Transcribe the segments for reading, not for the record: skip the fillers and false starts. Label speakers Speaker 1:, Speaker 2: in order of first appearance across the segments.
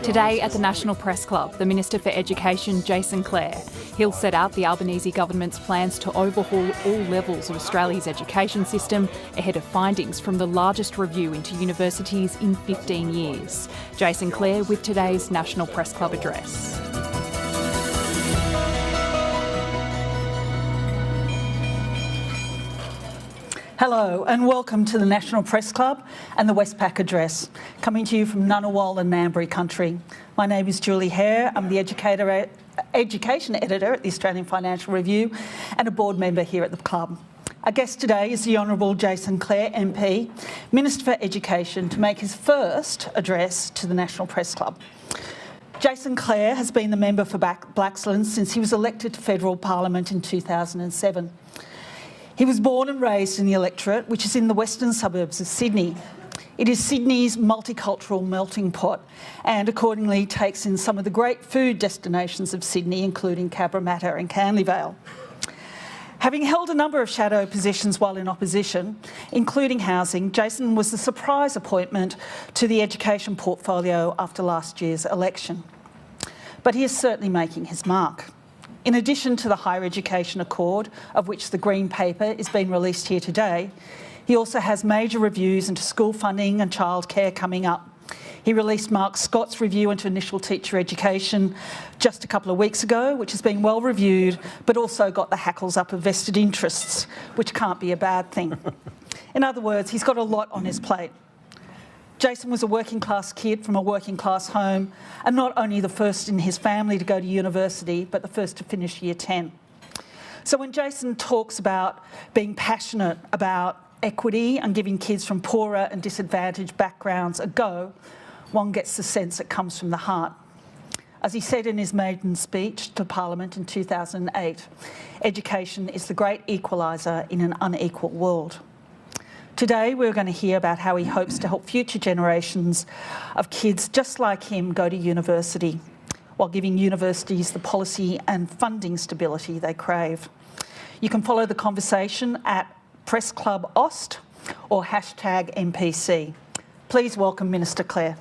Speaker 1: Today at the National Press Club, the Minister for Education, Jason Clare. He'll set out the Albanese government's plans to overhaul all levels of Australia's education system ahead of findings from the largest review into universities in 15 years. Jason Clare with today's National Press Club address.
Speaker 2: Hello and welcome to the National Press Club and the Westpac Address, coming to you from Ngunnawal and Ngambri country. My name is Julie Hare. I'm the Education Editor at the Australian Financial Review and a board member here at the club. Our guest today is the Honourable Jason Clare MP, Minister for Education, to make his first address to the National Press Club. Jason Clare has been the member for Blaxland since he was elected to federal parliament in 2007. He was born and raised in the electorate, which is in the western suburbs of Sydney. It is Sydney's multicultural melting pot and accordingly takes in some of the great food destinations of Sydney, including Cabramatta and Canley Vale. Having held a number of shadow positions while in opposition, including housing, Jason was the surprise appointment to the education portfolio after last year's election. But he is certainly making his mark. In addition to the Higher Education Accord, of which the Green Paper is being released here today, he also has major reviews into school funding and childcare coming up. He released Mark Scott's review into initial teacher education just a couple of weeks ago, which has been well reviewed, but also got the hackles up of vested interests, which can't be a bad thing. In other words, he's got a lot on his plate. Jason was a working class kid from a working class home and not only the first in his family to go to university, but the first to finish year 10. So when Jason talks about being passionate about equity and giving kids from poorer and disadvantaged backgrounds a go, one gets the sense it comes from the heart. As he said in his maiden speech to Parliament in 2008, education is the great equaliser in an unequal world. Today we're going to hear about how he hopes to help future generations of kids just like him go to university, while giving universities the policy and funding stability they crave. You can follow the conversation at Press Club Ost or hashtag MPC. Please welcome Minister Clare.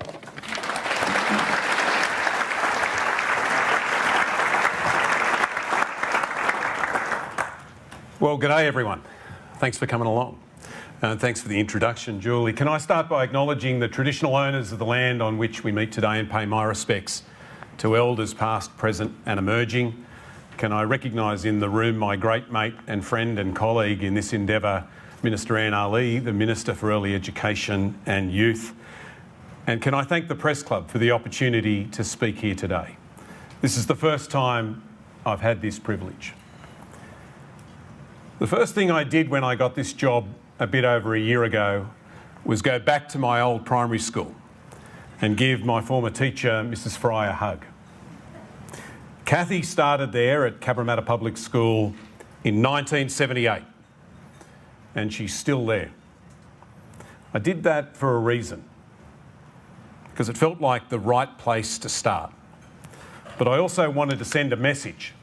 Speaker 3: Well, g'day everyone. Thanks for coming along. And thanks for the introduction, Julie. Can I start by acknowledging the traditional owners of the land on which we meet today and pay my respects to elders past, present and emerging. Can I recognise in the room my great mate and friend and colleague in this endeavour, Minister Anne Ali, the Minister for Early Education and Youth. And can I thank the Press Club for the opportunity to speak here today. This is the first time I've had this privilege. The first thing I did when I got this job a bit over a year ago was go back to my old primary school and give my former teacher, Mrs. Fry, a hug. Kathy started there at Cabramatta Public School in 1978 and she's still there. I did that for a reason, because it felt like the right place to start. But I also wanted to send a message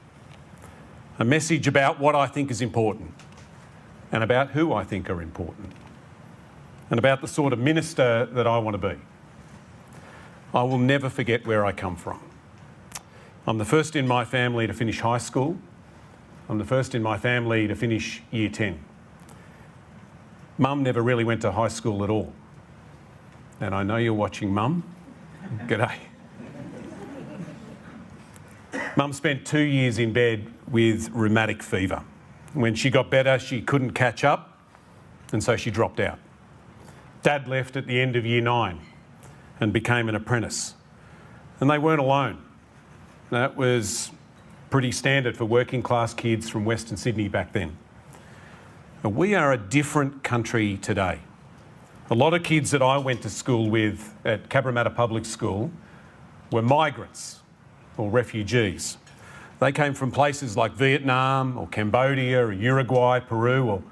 Speaker 3: about what I think is important, and about who I think are important, and about the sort of minister that I want to be. I will never forget where I come from. I'm the first in my family to finish high school. I'm the first in my family to finish year 10. Mum never really went to high school at all. And I know you're watching, Mum. G'day. Mum spent 2 years in bed with rheumatic fever. When she got better, she couldn't catch up, and so she dropped out. Dad left at the end of year 9 and became an apprentice. And they weren't alone. That was pretty standard for working class kids from Western Sydney back then. But we are a different country today. A lot of kids that I went to school with at Cabramatta Public School were migrants or refugees. They came from places like Vietnam or Cambodia or Uruguay, Peru, or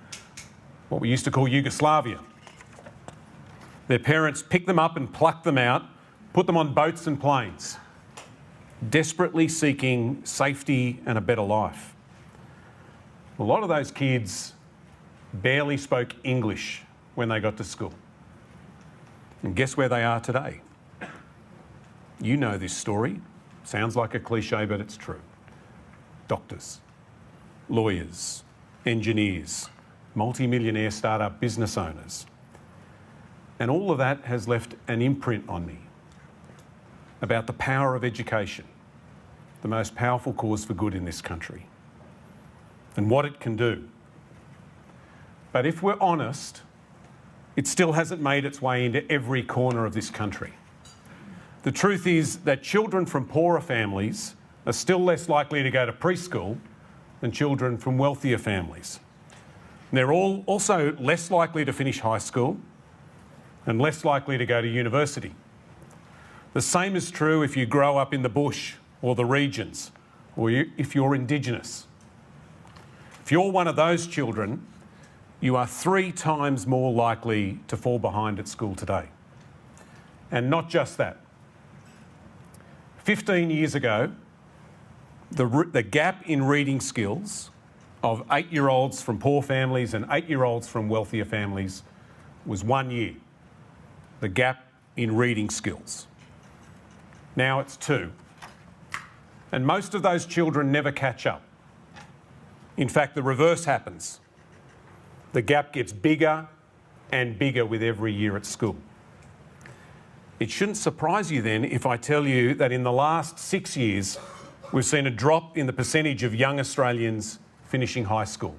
Speaker 3: what we used to call Yugoslavia. Their parents picked them up and plucked them out, put them on boats and planes, desperately seeking safety and a better life. A lot of those kids barely spoke English when they got to school. And guess where they are today? You know this story. Sounds like a cliche, but it's true. Doctors, lawyers, engineers, multi-millionaire startup business owners. And all of that has left an imprint on me about the power of education, the most powerful cause for good in this country, and what it can do. But if we're honest, it still hasn't made its way into every corner of this country. The truth is that children from poorer families are still less likely to go to preschool than children from wealthier families. And they're all also less likely to finish high school and less likely to go to university. The same is true if you grow up in the bush or the regions, or if you're Indigenous. If you're one of those children, you are 3 times more likely to fall behind at school today. And not just that. 15 years ago, the gap in reading skills of 8-year-olds from poor families and 8-year-olds from wealthier families was 1 year. The gap in reading skills. Now it's 2. And most of those children never catch up. In fact, the reverse happens. The gap gets bigger and bigger with every year at school. It shouldn't surprise you then if I tell you that in the last 6 years, we've seen a drop in the percentage of young Australians finishing high school,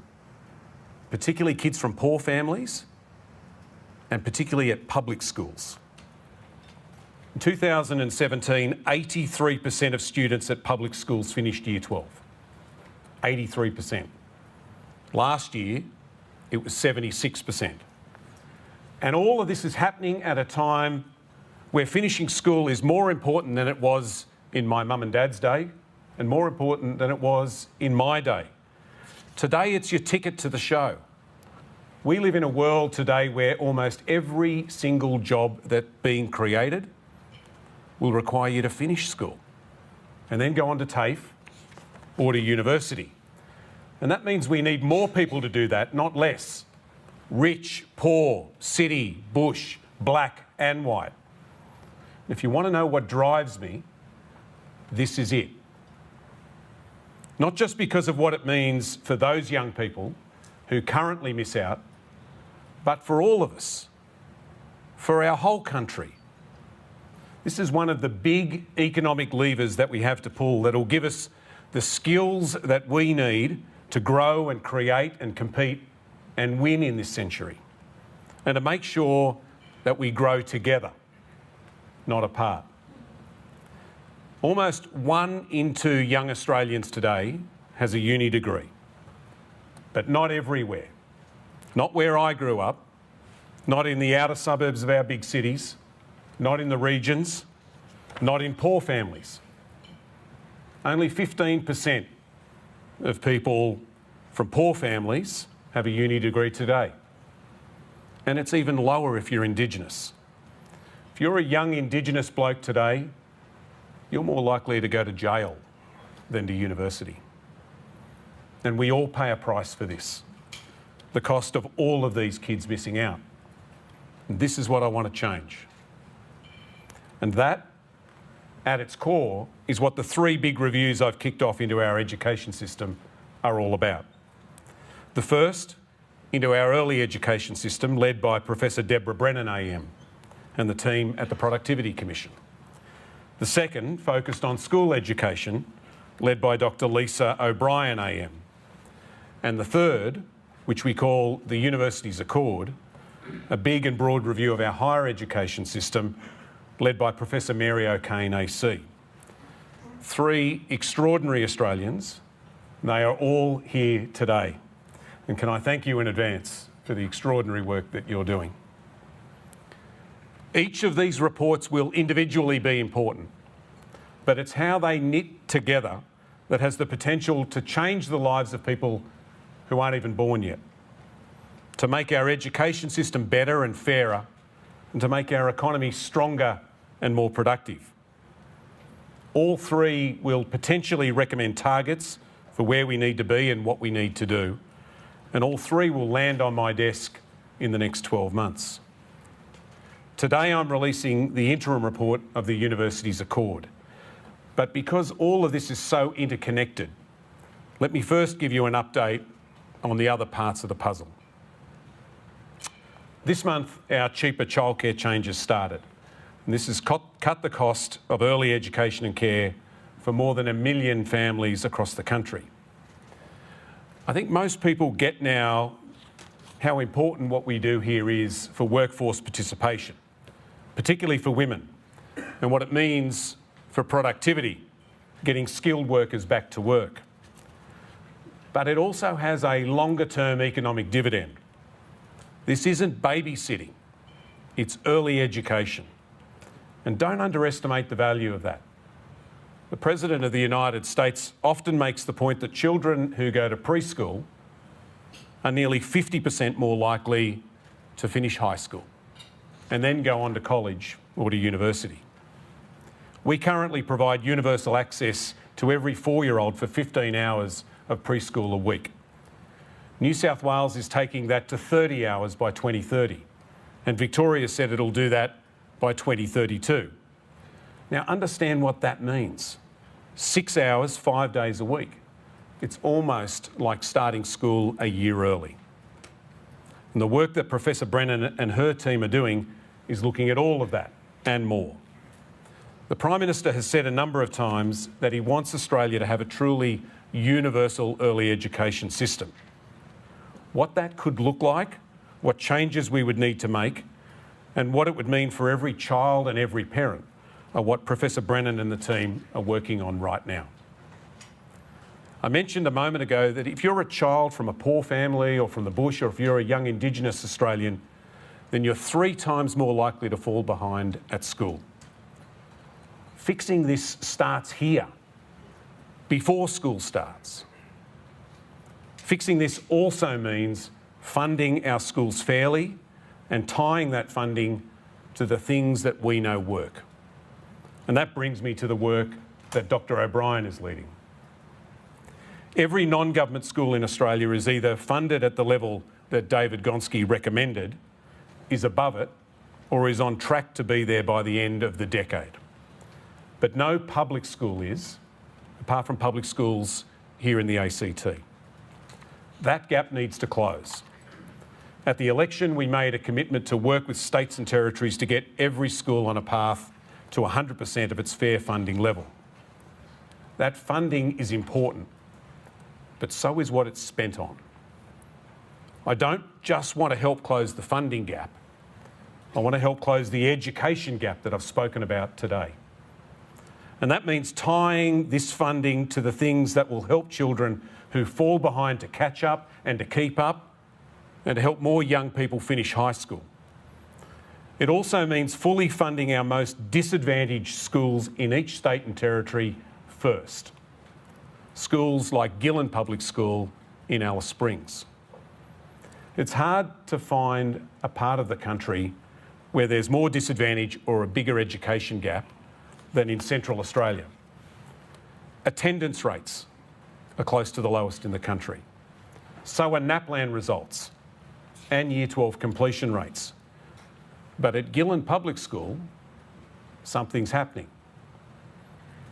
Speaker 3: particularly kids from poor families and particularly at public schools. In 2017, 83% of students at public schools finished Year 12. 83%. Last year, it was 76%. And all of this is happening at a time where finishing school is more important than it was in my mum and dad's day and more important than it was in my day. Today, it's your ticket to the show. We live in a world today where almost every single job that's being created will require you to finish school and then go on to TAFE or to university. And that means we need more people to do that, not less. Rich, poor, city, bush, black and white. If you want to know what drives me, this is it. Not just because of what it means for those young people who currently miss out, but for all of us, for our whole country. This is one of the big economic levers that we have to pull that will give us the skills that we need to grow and create and compete and win in this century, and to make sure that we grow together, not apart. Almost 1 in 2 young Australians today has a uni degree, but not everywhere. Not where I grew up, not in the outer suburbs of our big cities, not in the regions, not in poor families. Only 15% of people from poor families have a uni degree today. And it's even lower if you're Indigenous. If you're a young Indigenous bloke today, you're more likely to go to jail than to university. And we all pay a price for this. The cost of all of these kids missing out. And this is what I want to change. And that, at its core, is what the 3 big reviews I've kicked off into our education system are all about. The first, into our early education system, led by Professor Deborah Brennan AM and the team at the Productivity Commission. The second, focused on school education, led by Dr. Lisa O'Brien AM. And the third, which we call the Universities Accord, a big and broad review of our higher education system, led by Professor Mary O'Kane AC. 3 extraordinary Australians. They are all here today. And can I thank you in advance for the extraordinary work that you're doing. Each of these reports will individually be important, but it's how they knit together that has the potential to change the lives of people who aren't even born yet, to make our education system better and fairer, and to make our economy stronger and more productive. All 3 will potentially recommend targets for where we need to be and what we need to do, and all 3 will land on my desk in the next 12 months. Today I'm releasing the interim report of the Universities Accord. But because all of this is so interconnected, let me first give you an update on the other parts of the puzzle. This month, our cheaper childcare changes started. And this has cut the cost of early education and care for more than 1 million families across the country. I think most people get now how important what we do here is for workforce participation, particularly for women, and what it means for productivity, getting skilled workers back to work. But it also has a longer-term economic dividend. This isn't babysitting, it's early education. And don't underestimate the value of that. The President of the United States often makes the point that children who go to preschool are nearly 50% more likely to finish high school and then go on to college or to university. We currently provide universal access to every 4-year-old for 15 hours of preschool a week. New South Wales is taking that to 30 hours by 2030, and Victoria said it'll do that by 2032. Now understand what that means. 6 hours, 5 days a week. It's almost like starting school a year early. And the work that Professor Brennan and her team are doing is looking at all of that and more. The Prime Minister has said a number of times that he wants Australia to have a truly universal early education system. What that could look like, what changes we would need to make, and what it would mean for every child and every parent are what Professor Brennan and the team are working on right now. I mentioned a moment ago that if you're a child from a poor family or from the bush, or if you're a young Indigenous Australian, then you're 3 times more likely to fall behind at school. Fixing this starts here, before school starts. Fixing this also means funding our schools fairly and tying that funding to the things that we know work. And that brings me to the work that Dr. O'Brien is leading. Every non-government school in Australia is either funded at the level that David Gonski recommended, is above it, or is on track to be there by the end of the decade. But no public school is, apart from public schools here in the ACT. That gap needs to close. At the election, we made a commitment to work with states and territories to get every school on a path to 100% of its fair funding level. That funding is important, but so is what it's spent on. I don't just want to help close the funding gap. I want to help close the education gap that I've spoken about today. And that means tying this funding to the things that will help children who fall behind to catch up and to keep up, and to help more young people finish high school. It also means fully funding our most disadvantaged schools in each state and territory first. Schools like Gillen Public School in Alice Springs. It's hard to find a part of the country where there's more disadvantage or a bigger education gap than in Central Australia. Attendance rates are close to the lowest in the country. So are NAPLAN results and Year 12 completion rates. But at Gillen Public School, something's happening.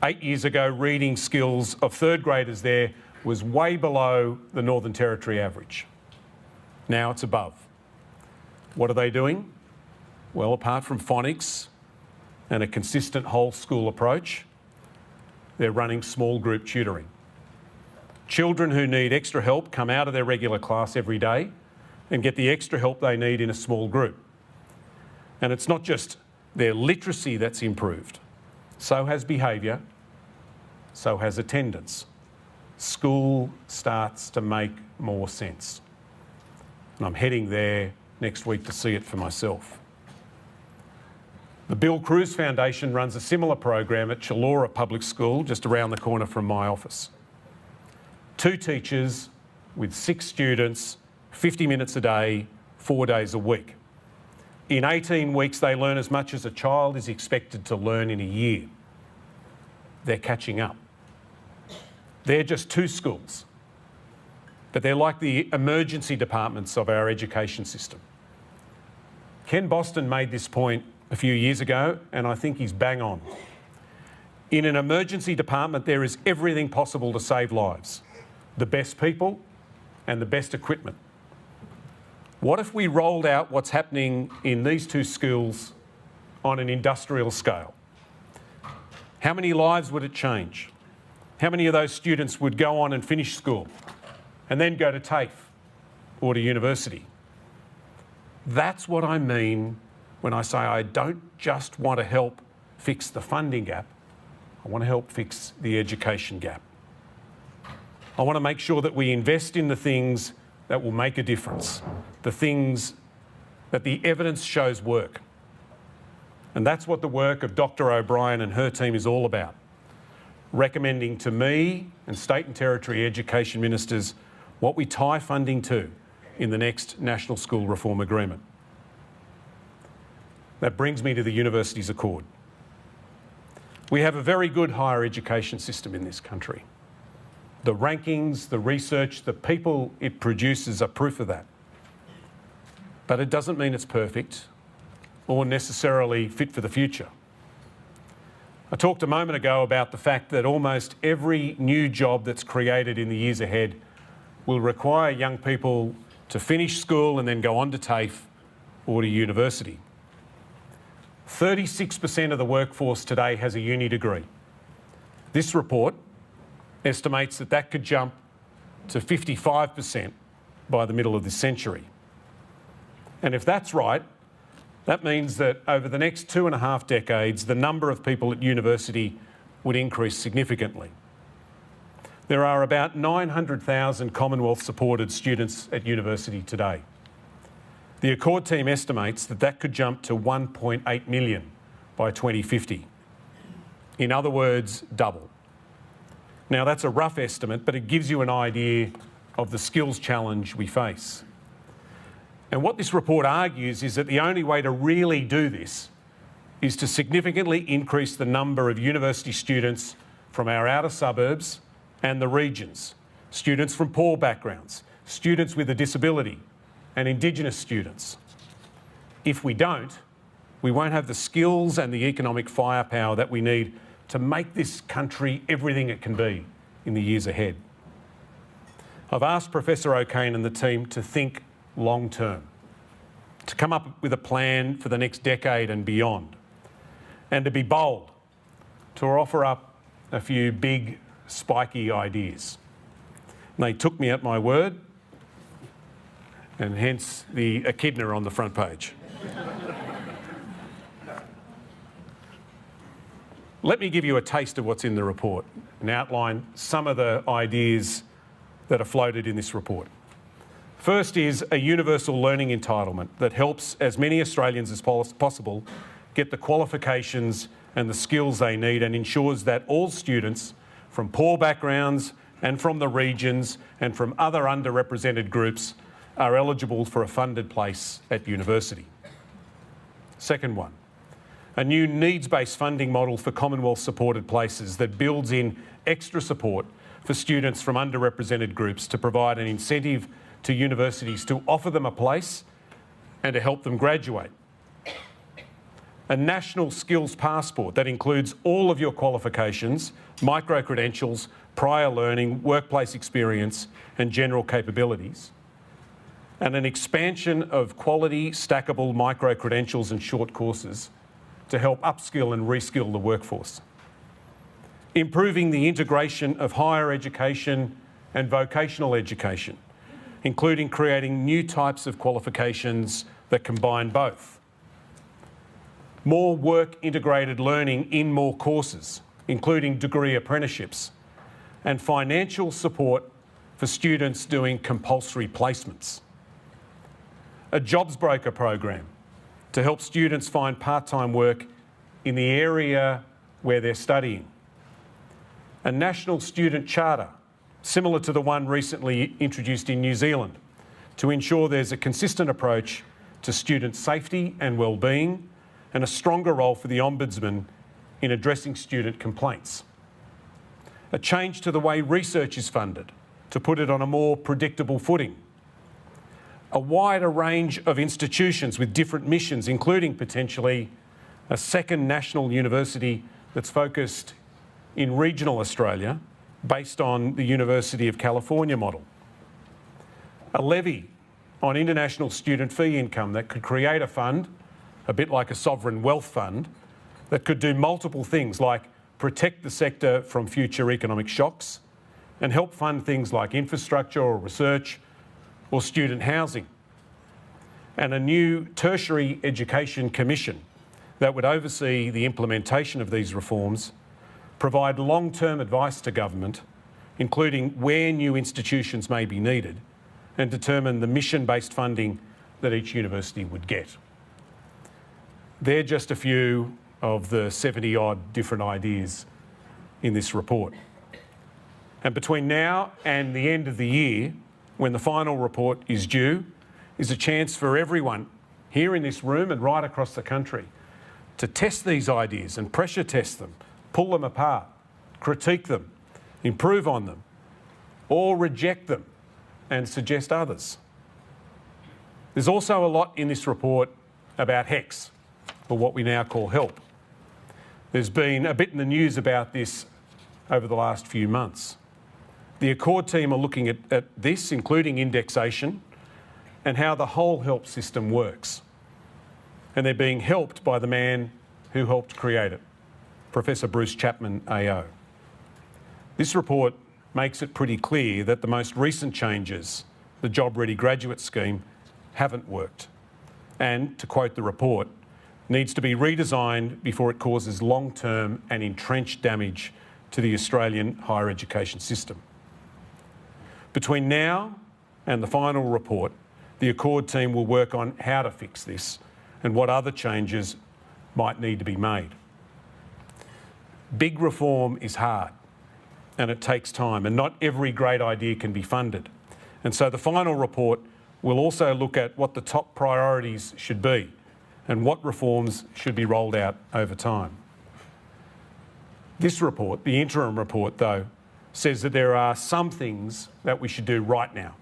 Speaker 3: 8 years ago, reading skills of 3rd graders there was way below the Northern Territory average. Now it's above. What are they doing? Well, apart from phonics and a consistent whole school approach, they're running small group tutoring. Children who need extra help come out of their regular class every day and get the extra help they need in a small group. And it's not just their literacy that's improved. So has behaviour, so has attendance. School starts to make more sense. And I'm heading there next week to see it for myself. The Bill Cruz Foundation runs a similar program at Chilora Public School, just around the corner from my office. 2 teachers with 6 students, 50 minutes a day, 4 days a week. In 18 weeks, they learn as much as a child is expected to learn in a year. They're catching up. They're just 2 schools, but they're like the emergency departments of our education system. Ken Boston made this point a few years ago, and I think he's bang on. In an emergency department, there is everything possible to save lives. The best people and the best equipment. What if we rolled out what's happening in these two schools on an industrial scale? How many lives would it change? How many of those students would go on and finish school and then go to TAFE or to university? That's what I mean when I say I don't just want to help fix the funding gap, I want to help fix the education gap. I want to make sure that we invest in the things that will make a difference, the things that the evidence shows work. And that's what the work of Dr. O'Brien and her team is all about, recommending to me and state and territory education ministers what we tie funding to in the next National School Reform Agreement. That brings me to the Universities Accord. We have a very good higher education system in this country. The rankings, the research, the people it produces are proof of that. But it doesn't mean it's perfect or necessarily fit for the future. I talked a moment ago about the fact that almost every new job that's created in the years ahead will require young people to finish school and then go on to TAFE or to university. 36% of the workforce today has a uni degree. This report estimates that that could jump to 55% by the middle of this century. And if that's right, that means that over the next 2.5 decades, the number of people at university would increase significantly. There are about 900,000 Commonwealth-supported students at university today. The Accord team estimates that that could jump to 1.8 million by 2050. In other words, double. Now, that's a rough estimate, but it gives you an idea of the skills challenge we face. And what this report argues is that the only way to really do this is to significantly increase the number of university students from our outer suburbs and the regions, students from poor backgrounds, students with a disability, and Indigenous students. If we don't, we won't have the skills and the economic firepower that we need to make this country everything it can be in the years ahead. I've asked Professor O'Kane and the team to think long term, to come up with a plan for the next decade and beyond, and to be bold, to offer up a few big, spiky ideas. And they took me at my word, and hence the echidna on the front page. Let me give you a taste of what's in the report and outline some of the ideas that are floated in this report. First is a universal learning entitlement that helps as many Australians as possible get the qualifications and the skills they need, and ensures that all students from poor backgrounds and from the regions and from other underrepresented groups are eligible for a funded place at university. Second one, a new needs-based funding model for Commonwealth-supported places that builds in extra support for students from underrepresented groups to provide an incentive to universities to offer them a place and to help them graduate. A national skills passport that includes all of your qualifications, micro-credentials, prior learning, workplace experience and general capabilities. And an expansion of quality, stackable micro-credentials and short courses to help upskill and reskill the workforce. Improving the integration of higher education and vocational education, including creating new types of qualifications that combine both. More work-integrated learning in more courses, including degree apprenticeships, and financial support for students doing compulsory placements. A jobs broker program to help students find part-time work in the area where they're studying. A national student charter, similar to the one recently introduced in New Zealand, to ensure there's a consistent approach to student safety and well-being, and a stronger role for the Ombudsman in addressing student complaints. A change to the way research is funded, to put it on a more predictable footing. A wider range of institutions with different missions, including potentially a second national university that's focused in regional Australia based on the University of California model, a levy on international student fee income that could create a fund, a bit like a sovereign wealth fund, that could do multiple things like protect the sector from future economic shocks and help fund things like infrastructure or research or student housing, and a new tertiary education commission that would oversee the implementation of these reforms, provide long-term advice to government, including where new institutions may be needed, and determine the mission-based funding that each university would get. They're just a few of the 70-odd different ideas in this report. And between now and the end of the year, when the final report is due, is a chance for everyone here in this room and right across the country to test these ideas and pressure test them, pull them apart, critique them, improve on them, or reject them and suggest others. There's also a lot in this report about HECS, or what we now call HELP. There's been a bit in the news about this over the last few months. The Accord team are looking at this, including indexation, and how the whole HELP system works. And they're being helped by the man who helped create it, Professor Bruce Chapman AO. This report makes it pretty clear that the most recent changes, the Job Ready Graduate Scheme, haven't worked. And, to quote the report, needs to be redesigned before it causes long-term and entrenched damage to the Australian higher education system. Between now and the final report, the Accord team will work on how to fix this and what other changes might need to be made. Big reform is hard and it takes time, and not every great idea can be funded. And so the final report will also look at what the top priorities should be and what reforms should be rolled out over time. This report, the interim report though, says that there are some things that we should do right now,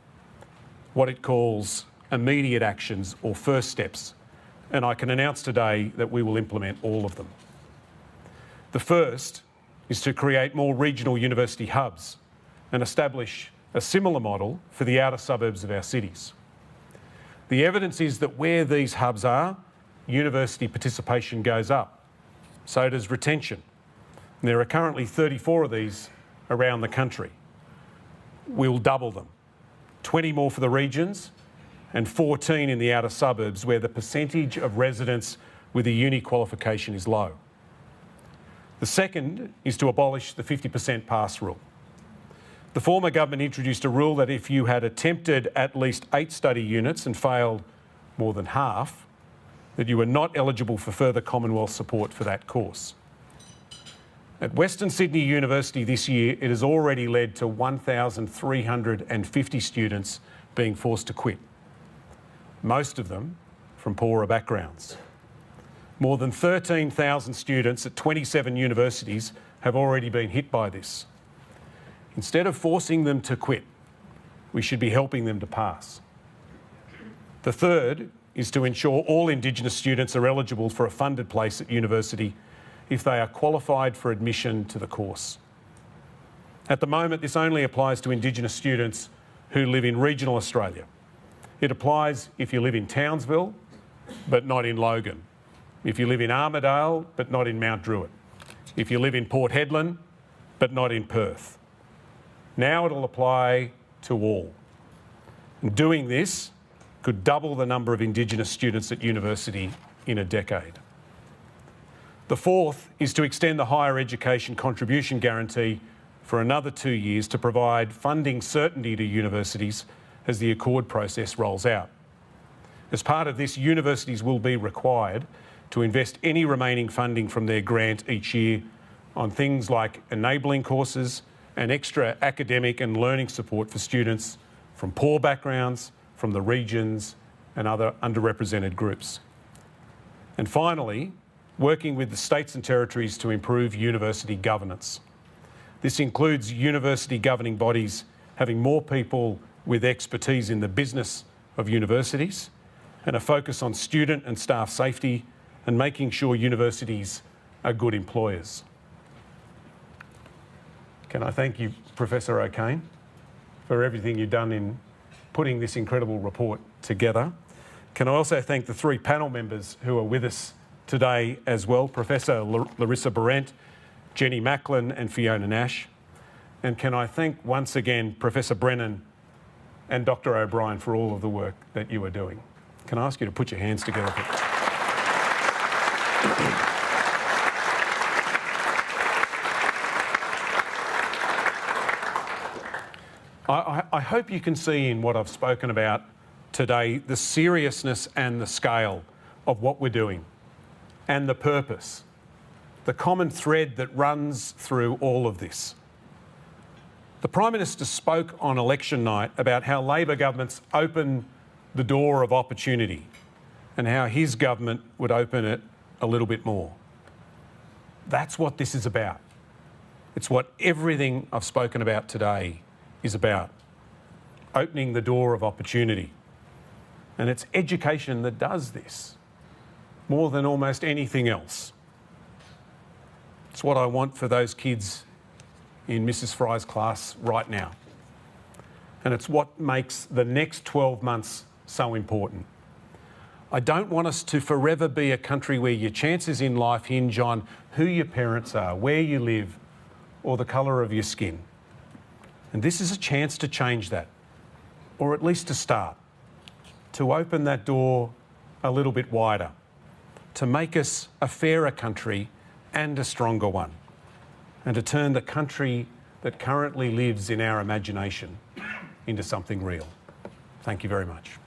Speaker 3: what it calls immediate actions or first steps, and I can announce today that we will implement all of them. The first is to create more regional university hubs and establish a similar model for the outer suburbs of our cities. The evidence is that where these hubs are, university participation goes up. So does retention. And there are currently 34 of these around the country. We'll double them. 20 more for the regions and 14 in the outer suburbs where the percentage of residents with a uni qualification is low. The second is to abolish the 50% pass rule. The former government introduced a rule that if you had attempted at least 8 study units and failed more than half, that you were not eligible for further Commonwealth support for that course. At Western Sydney University this year, it has already led to 1,350 students being forced to quit, most of them from poorer backgrounds. More than 13,000 students at 27 universities have already been hit by this. Instead of forcing them to quit, we should be helping them to pass. The third is to ensure all Indigenous students are eligible for a funded place at university if they are qualified for admission to the course. At the moment, this only applies to Indigenous students who live in regional Australia. It applies if you live in Townsville, but not in Logan. If you live in Armidale, but not in Mount Druitt. If you live in Port Hedland, but not in Perth. Now it'll apply to all. And doing this could double the number of Indigenous students at university in a decade. The fourth is to extend the higher education contribution guarantee for another 2 years to provide funding certainty to universities as the Accord process rolls out. As part of this, universities will be required to invest any remaining funding from their grant each year on things like enabling courses and extra academic and learning support for students from poor backgrounds, from the regions and other underrepresented groups. And finally, working with the states and territories to improve university governance. This includes university governing bodies having more people with expertise in the business of universities and a focus on student and staff safety and making sure universities are good employers. Can I thank you, Professor O'Kane, for everything you've done in putting this incredible report together. Can I also thank the three panel members who are with us today as well, Professor Larissa Berendt, Jenny Macklin and Fiona Nash. And can I thank once again Professor Brennan and Dr O'Brien for all of the work that you are doing. Can I ask you to put your hands together? I hope you can see in what I've spoken about today the seriousness and the scale of what we're doing and the purpose, the common thread that runs through all of this. The Prime Minister spoke on election night about how Labor governments open the door of opportunity and how his government would open it a little bit more. That's what this is about. It's what everything I've spoken about today is about, opening the door of opportunity. And it's education that does this, more than almost anything else. It's what I want for those kids in Mrs. Fry's class right now. And it's what makes the next 12 months so important. I don't want us to forever be a country where your chances in life hinge on who your parents are, where you live, or the colour of your skin. And this is a chance to change that, or at least to start, to open that door a little bit wider, to make us a fairer country and a stronger one, and to turn the country that currently lives in our imagination into something real. Thank you very much.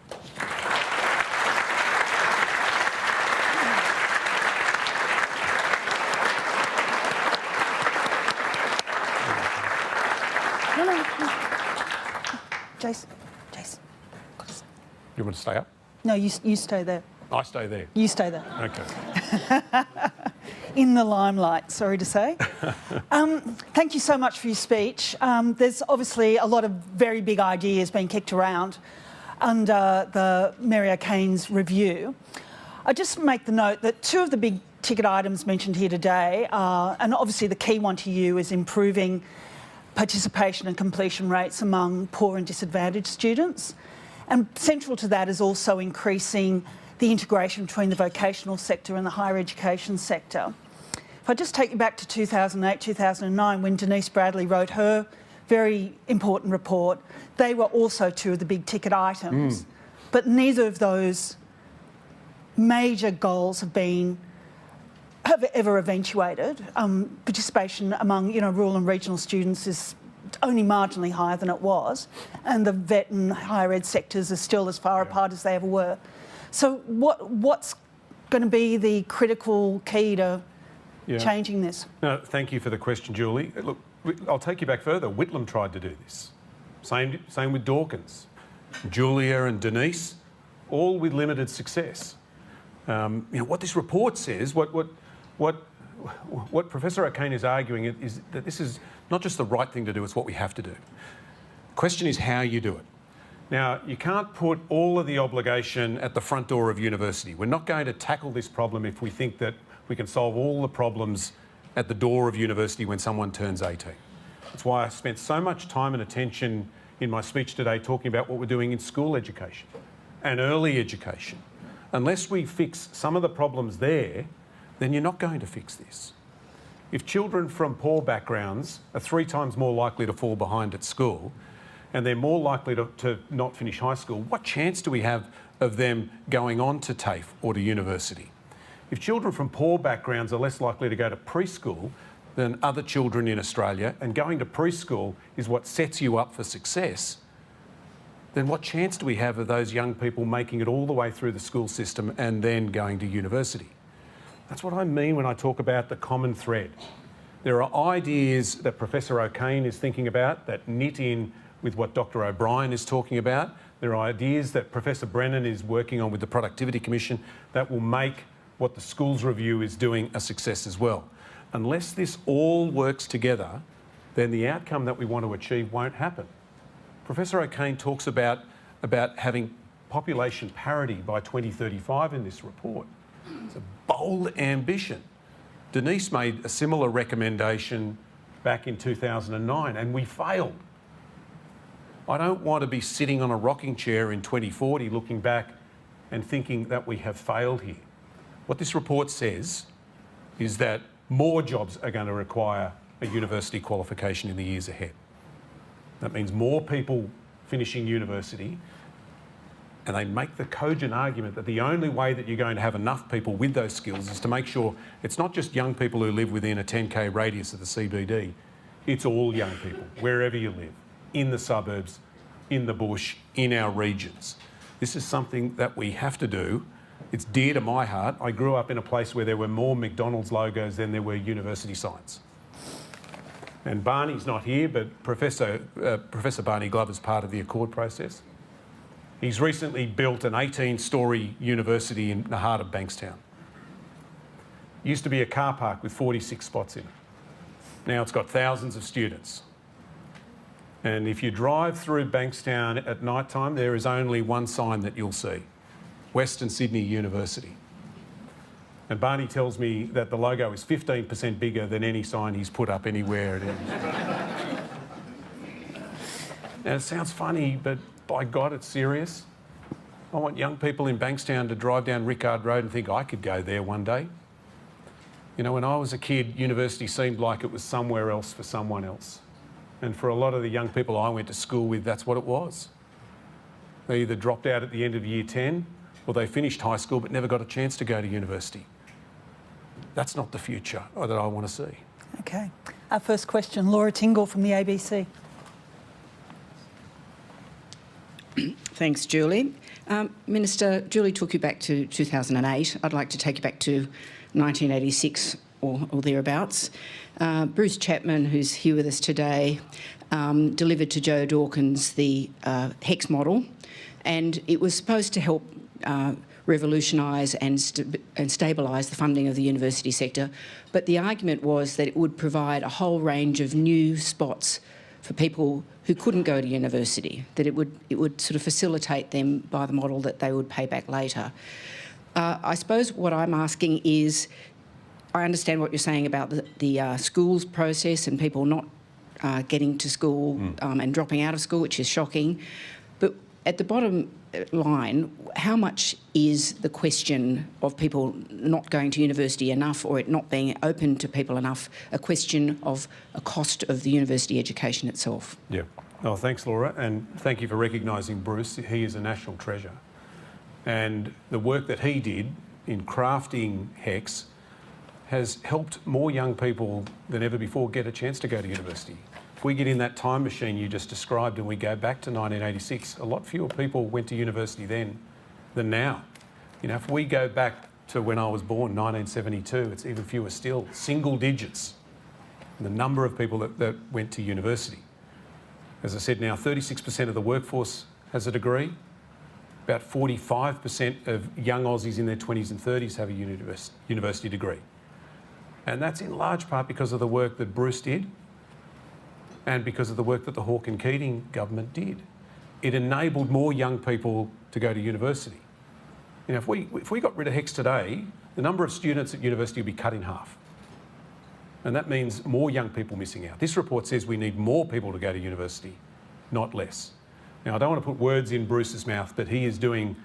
Speaker 2: Jason.
Speaker 3: You want to stay up?
Speaker 2: No, you stay there.
Speaker 3: I stay there.
Speaker 2: You stay there.
Speaker 3: Okay.
Speaker 2: In the limelight, sorry to say. Thank you so much for your speech. There's obviously a lot of very big ideas being kicked around under the Mary O'Kane's review. I just make the note that two of the big ticket items mentioned here today are, and obviously the key one to you is improving participation and completion rates among poor and disadvantaged students. And central to that is also increasing the integration between the vocational sector and the higher education sector. If I just take you back to 2008, 2009, when Denise Bradley wrote her very important report, they were also two of the big ticket items. But neither of those major goals have ever eventuated. Participation among rural and regional students is only marginally higher than it was, and the vet and higher ed sectors are still as far apart as they ever were. So what's going to be the critical key to changing this?
Speaker 3: No, thank you for the question, Julie. Look, I'll take you back further. Whitlam tried to do this. Same with Dawkins, Julia and Denise, all with limited success. What this report says, what Professor O'Kane is arguing is that this is not just the right thing to do, it's what we have to do. The question is how you do it. Now, you can't put all of the obligation at the front door of university. We're not going to tackle this problem if we think that we can solve all the problems at the door of university when someone turns 18. That's why I spent so much time and attention in my speech today talking about what we're doing in school education and early education. Unless we fix some of the problems there, then you're not going to fix this. If children from poor backgrounds are 3 times more likely to fall behind at school, and they're more likely to not finish high school, what chance do we have of them going on to TAFE or to university? If children from poor backgrounds are less likely to go to preschool than other children in Australia, and going to preschool is what sets you up for success, then what chance do we have of those young people making it all the way through the school system and then going to university? That's what I mean when I talk about the common thread. There are ideas that Professor O'Kane is thinking about that knit in with what Dr O'Brien is talking about. There are ideas that Professor Brennan is working on with the Productivity Commission that will make what the Schools Review is doing a success as well. Unless this all works together, then the outcome that we want to achieve won't happen. Professor O'Kane talks about having population parity by 2035 in this report. It's a bold ambition. Denise made a similar recommendation back in 2009 and we failed. I don't want to be sitting on a rocking chair in 2040 looking back and thinking that we have failed here. What this report says is that more jobs are going to require a university qualification in the years ahead. That means more people finishing university, and they make the cogent argument that the only way that you're going to have enough people with those skills is to make sure it's not just young people who live within a 10k radius of the CBD, it's all young people, wherever you live, in the suburbs, in the bush, in our regions. This is something that we have to do. It's dear to my heart. I grew up in a place where there were more McDonald's logos than there were university signs. And Barney's not here, but Professor Barney Glover is part of the Accord process. He's recently built an 18-storey university in the heart of Bankstown. It used to be a car park with 46 spots in it. Now it's got thousands of students. And if you drive through Bankstown at night time, there is only one sign that you'll see: Western Sydney University. And Barney tells me that the logo is 15% bigger than any sign he's put up anywhere. Now, it sounds funny, but by God, it's serious. I want young people in Bankstown to drive down Rickard Road and think I could go there one day. You know, when I was a kid, university seemed like it was somewhere else for someone else. And for a lot of the young people I went to school with, that's what it was. They either dropped out at the end of year 10 or they finished high school but never got a chance to go to university. That's not the future that I want to see.
Speaker 2: Okay. Our first question, Laura Tingle from the ABC.
Speaker 4: Thanks, Julie. Minister, Julie took you back to 2008. I'd like to take you back to 1986 or thereabouts. Bruce Chapman, who's here with us today, delivered to Joe Dawkins the HEX model, and it was supposed to help revolutionise and stabilise the funding of the university sector, but the argument was that it would provide a whole range of new spots for people who couldn't go to university, that it would sort of facilitate them by the model that they would pay back later. I suppose what I'm asking is, I understand what you're saying about the schools process and people not getting to school and dropping out of school, which is shocking. But at the bottom line, how much is the question of people not going to university enough or it not being open to people enough a question of a cost of the university education itself?
Speaker 3: Yeah. Oh, thanks, Laura, and thank you for recognising Bruce. He is a national treasure. And the work that he did in crafting HEX has helped more young people than ever before get a chance to go to university. If we get in that time machine you just described and we go back to 1986, a lot fewer people went to university then than now. You know, if we go back to when I was born, 1972, it's even fewer still, single digits, the number of people that went to university. As I said now, 36% of the workforce has a degree. About 45% of young Aussies in their 20s and 30s have a university degree. And that's in large part because of the work that Bruce did and because of the work that the Hawke and Keating government did. It enabled more young people to go to university. You know, if we got rid of HEX today, the number of students at university would be cut in half. And that means more young people missing out. This report says we need more people to go to university, not less. Now, I don't want to put words in Bruce's mouth, but he is doing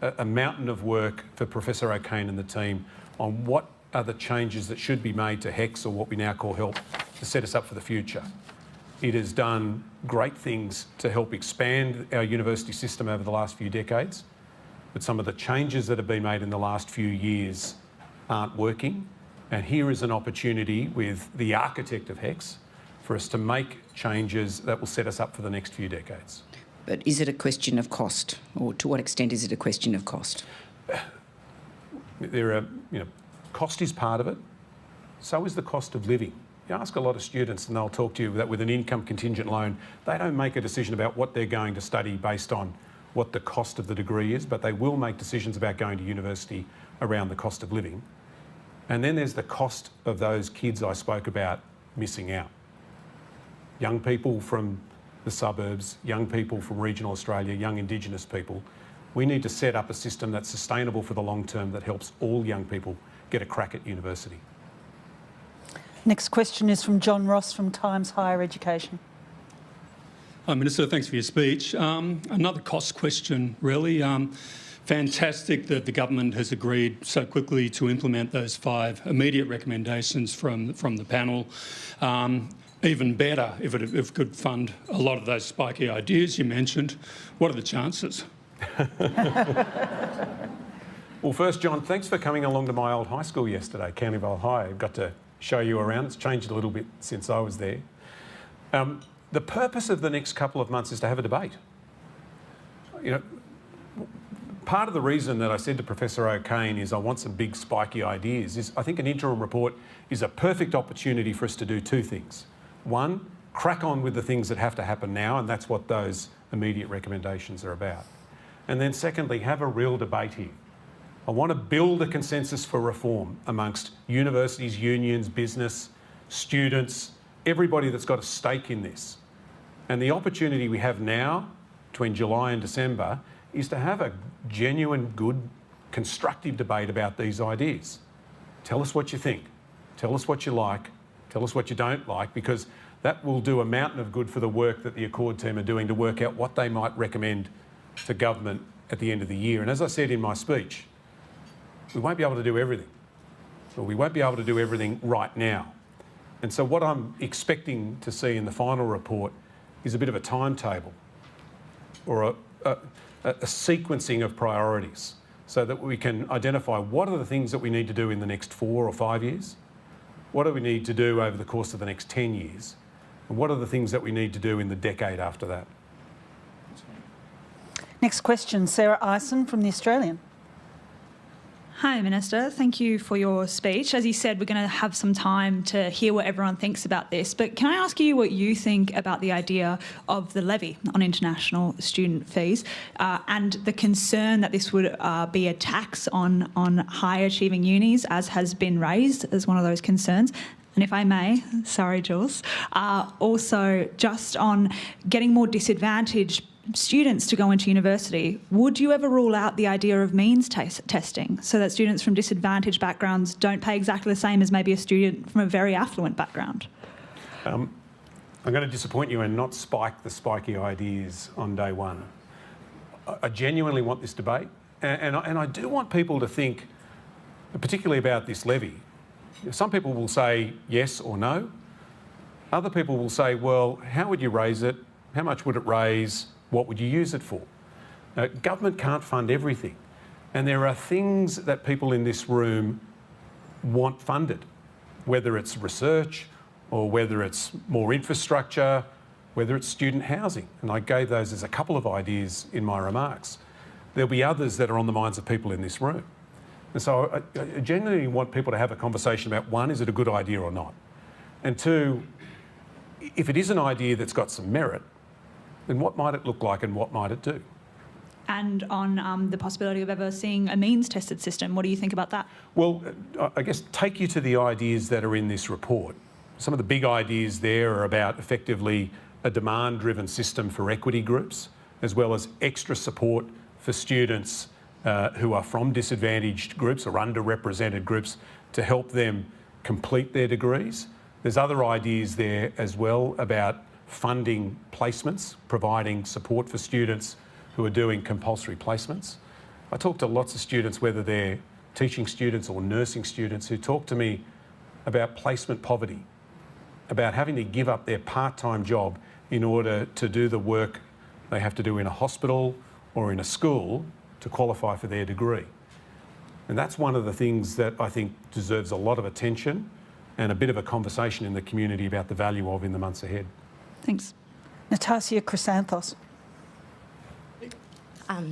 Speaker 3: a mountain of work for Professor O'Kane and the team on what are the changes that should be made to HEX, or what we now call HELP, to set us up for the future. It has done great things to help expand our university system over the last few decades, but some of the changes that have been made in the last few years aren't working. And here is an opportunity with the architect of HEX for us to make changes that will set us up for the next few decades.
Speaker 4: But is it a question of cost, or to what extent is it a question of cost?
Speaker 3: Cost is part of it. So is the cost of living. You ask a lot of students and they'll talk to you that with an income contingent loan, they don't make a decision about what they're going to study based on what the cost of the degree is, but they will make decisions about going to university around the cost of living. And then there's the cost of those kids I spoke about missing out. Young people from the suburbs, young people from regional Australia, young Indigenous people, We need to set up a system that's sustainable for the long term that helps all young people get a crack at university.
Speaker 2: Next question is from John Ross from Times Higher Education.
Speaker 5: Hi, Minister. Thanks for your speech. Another cost question, really. Fantastic that the government has agreed so quickly to implement those 5 immediate recommendations from the panel. Even better if it could fund a lot of those spiky ideas you mentioned. What are the chances?
Speaker 3: Well, first, John, thanks for coming along to my old high school yesterday, County Vale High. I got to show you around. It's changed a little bit since I was there. The purpose of the next couple of months is to have a debate. You know, part of the reason that I said to Professor O'Kane is I want some big spiky ideas is I think an interim report is a perfect opportunity for us to do 2 things. One, crack on with the things that have to happen now, and that's what those immediate recommendations are about. And then secondly, have a real debate here. I want to build a consensus for reform amongst universities, unions, business, students, everybody that's got a stake in this. And the opportunity we have now, between July and December, is to have a genuine, good, constructive debate about these ideas. Tell us what you think. Tell us what you like. Tell us what you don't like, because that will do a mountain of good for the work that the Accord team are doing to work out what they might recommend to government at the end of the year. And as I said in my speech, we won't be able to do everything. Well, we won't be able to do everything right now. And so what I'm expecting to see in the final report is a bit of a timetable or a sequencing of priorities so that we can identify what are the things that we need to do in the next 4 or 5 years, what do we need to do over the course of the next 10 years, and what are the things that we need to do in the decade after that.
Speaker 2: Next question, Sarah Ison from The Australian.
Speaker 6: Hi, Minister. Thank you for your speech. As you said, we're going to have some time to hear what everyone thinks about this. But can I ask you what you think about the idea of the levy on international student fees and the concern that this would be a tax on high achieving unis, as has been raised as one of those concerns? And if I may, sorry, Jules, also just on getting more disadvantaged students to go into university, would you ever rule out the idea of means testing so that students from disadvantaged backgrounds don't pay exactly the same as maybe a student from a very affluent background?
Speaker 3: I'm going to disappoint you and not spike the spiky ideas on day one. I genuinely want this debate, and I do want people to think, particularly about this levy. Some people will say yes or no. Other people will say, well, how would you raise it? How much would it raise? What would you use it for? Government can't fund everything. And there are things that people in this room want funded, whether it's research or whether it's more infrastructure, whether it's student housing. And I gave those as a couple of ideas in my remarks. There'll be others that are on the minds of people in this room. And so I genuinely want people to have a conversation about, one, is it a good idea or not? And two, if it is an idea that's got some merit, then what might it look like and what might it do?
Speaker 6: And on the possibility of ever seeing a means-tested system, what do you think about that?
Speaker 3: Well, I guess take you to the ideas that are in this report. Some of the big ideas there are about effectively a demand-driven system for equity groups, as well as extra support for students who are from disadvantaged groups or underrepresented groups to help them complete their degrees. There's other ideas there as well about funding placements, providing support for students who are doing compulsory placements. I talk to lots of students, whether they're teaching students or nursing students, who talk to me about placement poverty, about having to give up their part-time job in order to do the work they have to do in a hospital or in a school to qualify for their degree. And that's one of the things that I think deserves a lot of attention and a bit of a conversation in the community about the value of in the months ahead.
Speaker 6: Thanks.
Speaker 2: Natassia Chrysanthos.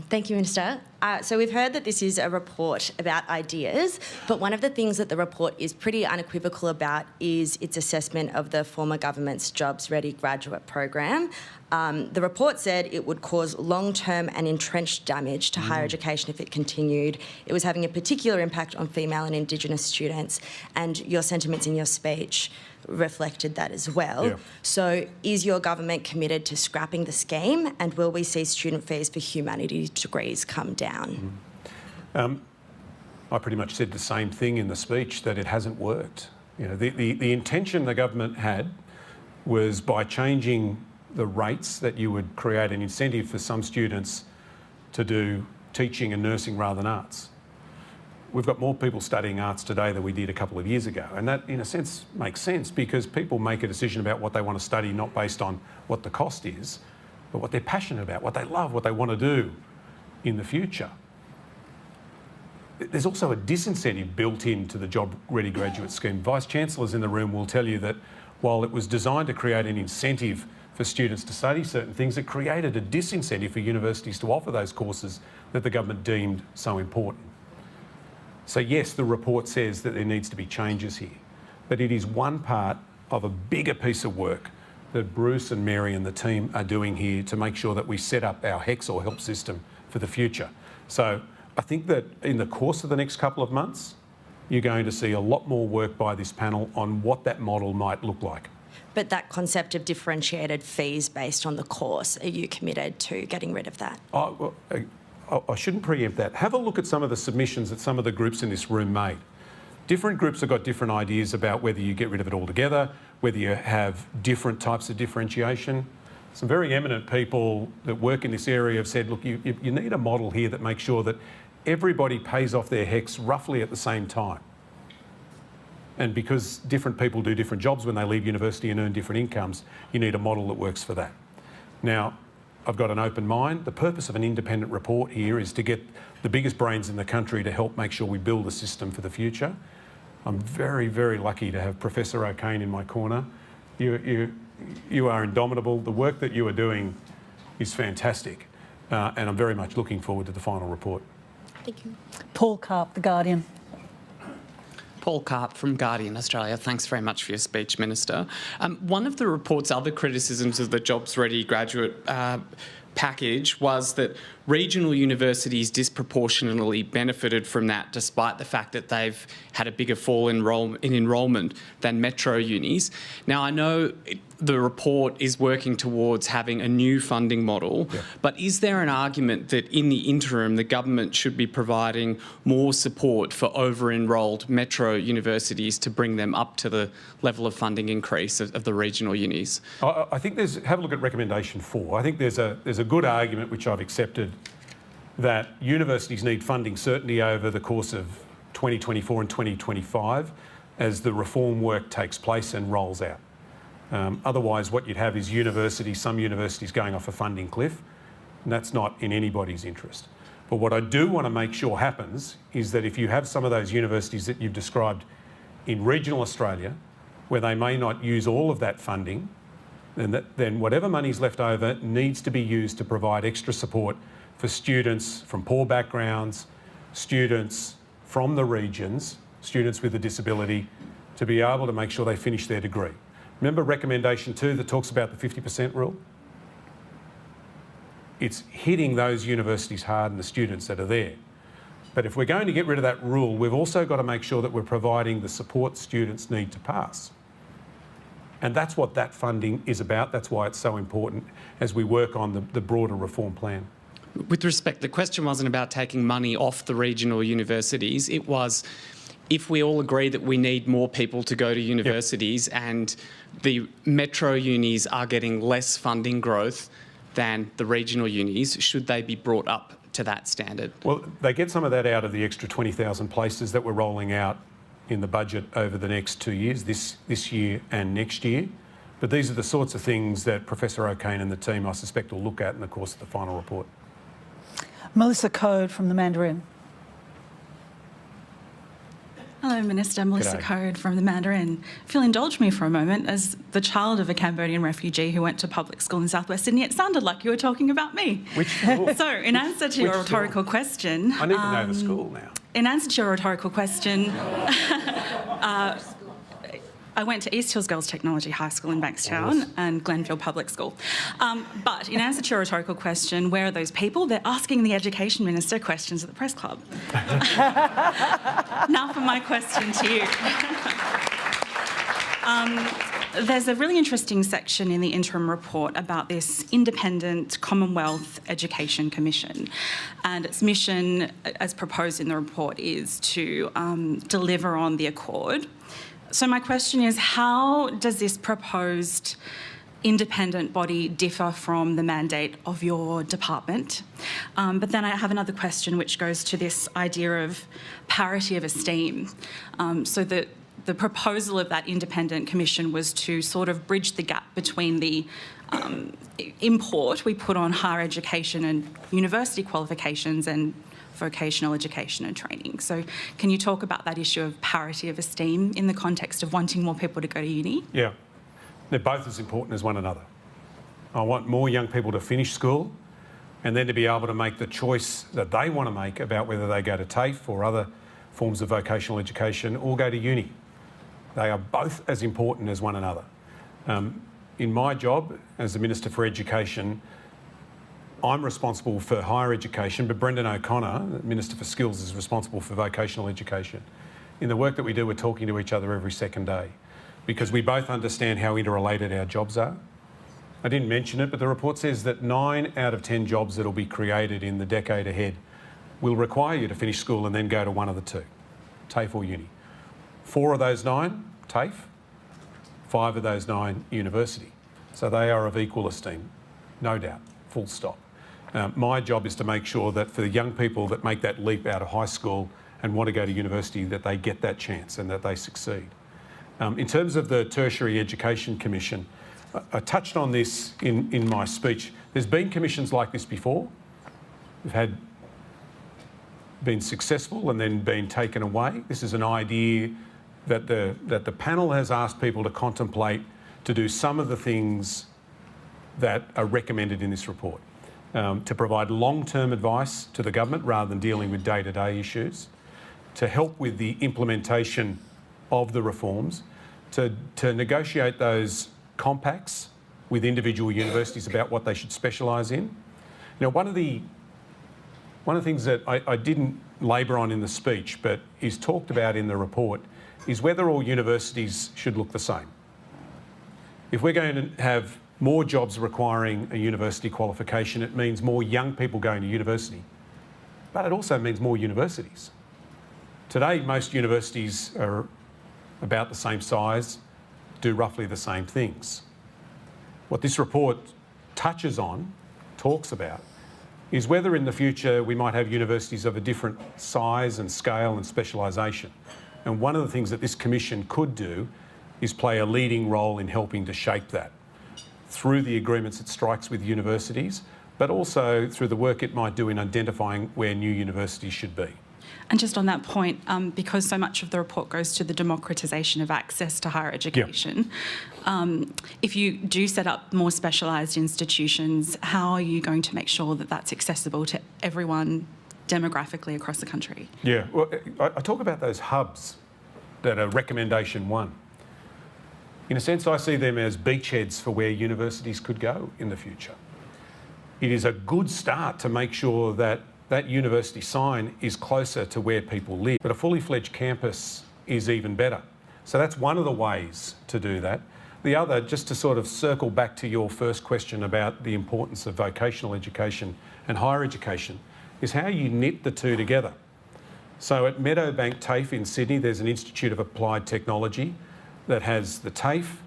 Speaker 7: Thank you, Minister. So we've heard that this is a report about ideas, but one of the things that the report is pretty unequivocal about is its assessment of the former government's Jobs Ready graduate program. The report said it would cause long-term and entrenched damage to higher education if it continued. It was having a particular impact on female and Indigenous students, and your sentiments in your speech reflected that as well.
Speaker 3: Yeah.
Speaker 7: So is your government committed to scrapping the scheme, and will we see student fees for humanities degrees come down?
Speaker 3: I pretty much said the same thing in the speech, that it hasn't worked. You know, the intention the government had was by changing the rates that you would create an incentive for some students to do teaching and nursing rather than arts. We've got more people studying arts today than we did a couple of years ago, and that in a sense makes sense because people make a decision about what they want to study not based on what the cost is, but what they're passionate about, what they love, what they want to do in the future. There's also a disincentive built into the Job Ready Graduate Scheme. Vice-Chancellors in the room will tell you that while it was designed to create an incentive for students to study certain things, it created a disincentive for universities to offer those courses that the government deemed so important. So yes, the report says that there needs to be changes here, but it is one part of a bigger piece of work that Bruce and Mary and the team are doing here to make sure that we set up our HEX or HELP system for the future. So I think that in the course of the next couple of months, you're going to see a lot more work by this panel on what that model might look like.
Speaker 7: But that concept of differentiated fees based on the course, are you committed to getting rid of that?
Speaker 3: I shouldn't preempt that. Have a look at some of the submissions that some of the groups in this room made. Different groups have got different ideas about whether you get rid of it altogether, whether you have different types of differentiation. Some very eminent people that work in this area have said, look, you need a model here that makes sure that everybody pays off their HEX roughly at the same time. And because different people do different jobs when they leave university and earn different incomes, you need a model that works for that. Now, I've got an open mind. The purpose of an independent report here is to get the biggest brains in the country to help make sure we build a system for the future. I'm very, very lucky to have Professor O'Kane in my corner. You are indomitable. The work that you are doing is fantastic, and I'm very much looking forward to the final report.
Speaker 7: Thank you.
Speaker 2: Paul Karp, The Guardian.
Speaker 8: Paul Karp from Guardian Australia. Thanks very much for your speech, Minister. One of the report's other criticisms of the Jobs Ready graduate package was that regional universities disproportionately benefited from that, despite the fact that they've had a bigger fall in enrolment than metro unis. Now, I know the report is working towards having a new funding model, but is there an argument that in the interim the government should be providing more support for over-enrolled metro universities to bring them up to the level of funding increase of the regional unis?
Speaker 3: I think have a look at recommendation 4. I think there's a good argument, which I've accepted, that universities need funding certainty over the course of 2024 and 2025 as the reform work takes place and rolls out. Otherwise, what you'd have is some universities going off a funding cliff, and that's not in anybody's interest. But what I do want to make sure happens is that if you have some of those universities that you've described in regional Australia, where they may not use all of that funding, then whatever money's left over needs to be used to provide extra support for students from poor backgrounds, students from the regions, students with a disability, to be able to make sure they finish their degree. Remember recommendation 2 that talks about the 50% rule? It's hitting those universities hard and the students that are there. But if we're going to get rid of that rule, we've also got to make sure that we're providing the support students need to pass. And that's what that funding is about. That's why it's so important as we work on the broader reform plan.
Speaker 8: With respect, the question wasn't about taking money off the regional universities. It was, if we all agree that we need more people to go to universities and the metro unis are getting less funding growth than the regional unis, should they be brought up to that standard? Well,
Speaker 3: they get some of that out of the extra 20,000 places that we're rolling out in the budget over the next 2 years, this year and next year. But these are the sorts of things that Professor O'Kane and the team, I suspect, will look at in the course of the final report.
Speaker 2: Melissa Code from The Mandarin.
Speaker 9: Hello, Minister. Melissa
Speaker 3: G'day.
Speaker 9: Code from the Mandarin. If you'll indulge me for a moment, as the child of a Cambodian refugee who went to public school in southwest Sydney, it sounded like you were talking about me.
Speaker 3: Which school?
Speaker 9: So, in answer to your
Speaker 3: Which school?
Speaker 9: rhetorical question...
Speaker 3: I need to know the school now.
Speaker 9: In answer to your rhetorical question, I went to East Hills Girls Technology High School in Bankstown and Glenfield Public School. But in answer to your rhetorical question, where are those people? They're asking the Education Minister questions at the Press Club. Now for my question to you. There's a really interesting section in the interim report about this independent Commonwealth Education Commission, and its mission, as proposed in the report, is to deliver on the accord. So my question is, how does this proposed independent body differ from the mandate of your department? But then I have another question which goes to this idea of parity of esteem. So that the proposal of that independent commission was to sort of bridge the gap between the import we put on higher education and university qualifications and vocational education and training. So can you talk about that issue of parity of esteem in the context of wanting more people to go to uni?
Speaker 3: Yeah, they're both as important as one another. I want more young people to finish school and then to be able to make the choice that they want to make about whether they go to TAFE or other forms of vocational education or go to uni. They are both as important as one another. In my job as the Minister for Education, I'm responsible for higher education, but Brendan O'Connor, the Minister for Skills, is responsible for vocational education. In the work that we do, we're talking to each other every second day because we both understand how interrelated our jobs are. I didn't mention it, but the report says that 9 out of 10 jobs that will be created in the decade ahead will require you to finish school and then go to one of the two, TAFE or uni. 4 of those 9, TAFE, 5 of those 9, university. So they are of equal esteem, no doubt, full stop. My job is to make sure that for the young people that make that leap out of high school and want to go to university, that they get that chance and that they succeed. In terms of the Tertiary Education Commission, I touched on this in my speech. There's been commissions like this before. We've been successful and then been taken away. This is an idea that the panel has asked people to contemplate to do some of the things that are recommended in this report. To provide long-term advice to the government rather than dealing with day-to-day issues, to help with the implementation of the reforms, to negotiate those compacts with individual universities about what they should specialise in. Now, one of the things that I didn't labour on in the speech, but is talked about in the report, is whether all universities should look the same. If we're going to have more jobs requiring a university qualification, it means more young people going to university. But it also means more universities. Today, most universities are about the same size, do roughly the same things. What this report touches on, talks about, is whether in the future we might have universities of a different size and scale and specialisation. And one of the things that this commission could do is play a leading role in helping to shape that through the agreements it strikes with universities, but also through the work it might do in identifying where new universities should be.
Speaker 9: And just on that point, because so much of the report goes to the democratisation of access to higher education, if you do set up more specialised institutions, how are you going to make sure that that's accessible to everyone demographically across the country?
Speaker 3: Yeah, well, I talk about those hubs that are recommendation 1. In a sense, I see them as beachheads for where universities could go in the future. It is a good start to make sure that that university sign is closer to where people live. But a fully fledged campus is even better. So that's one of the ways to do that. The other, just to sort of circle back to your first question about the importance of vocational education and higher education, is how you knit the two together. So at Meadowbank TAFE in Sydney, there's an Institute of Applied Technology that has the TAFE